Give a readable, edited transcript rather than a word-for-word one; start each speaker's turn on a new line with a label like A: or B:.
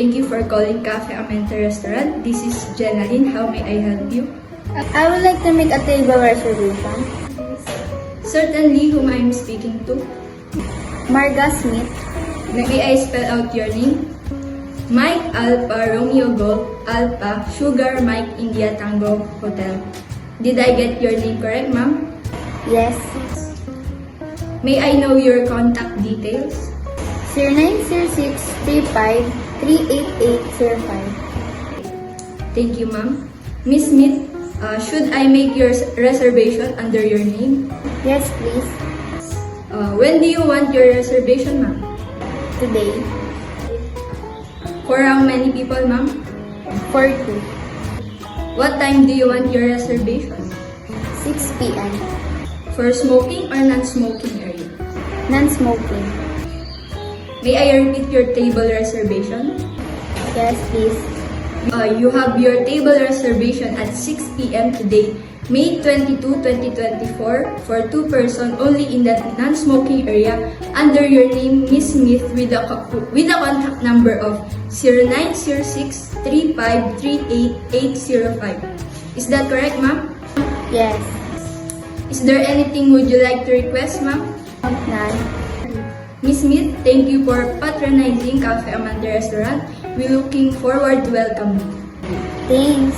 A: Thank you for calling Cafe Amenta Restaurant. This is Jenaline. How may I help you?
B: I would like to make a table reservation.
A: Certainly, whom I am speaking to.
B: Marga Smith.
A: May I spell out your name? Mike Alpha Romeo Golf Alpha Sugar Mike India Tango Hotel. Did I get your name correct, ma'am?
B: Yes.
A: May I know your contact details?
B: 090635388805.
A: Thank you, ma'am. Miss Smith, should I make your reservation under your name?
B: Yes, please.
A: When do you want your reservation, ma'am?
B: Today.
A: For how many people, ma'am?
B: 42.
A: What time do you want your reservation?
B: 6 p.m.
A: For smoking or non-smoking area?
B: Non-smoking.
A: May I repeat your table reservation?
B: Yes, please.
A: You have your table reservation at 6 p.m. today, May 22, 2024, for 2 persons only in the non-smoking area under your name, Miss Smith, with a contact number of 0906-3538-805. Is that correct, ma'am?
B: Yes.
A: Is there anything would you like to request, ma'am?
B: None.
A: Miss Smith, thank you for patronizing Cafe Amanda Restaurant. We're looking forward to welcome you.
B: Thanks.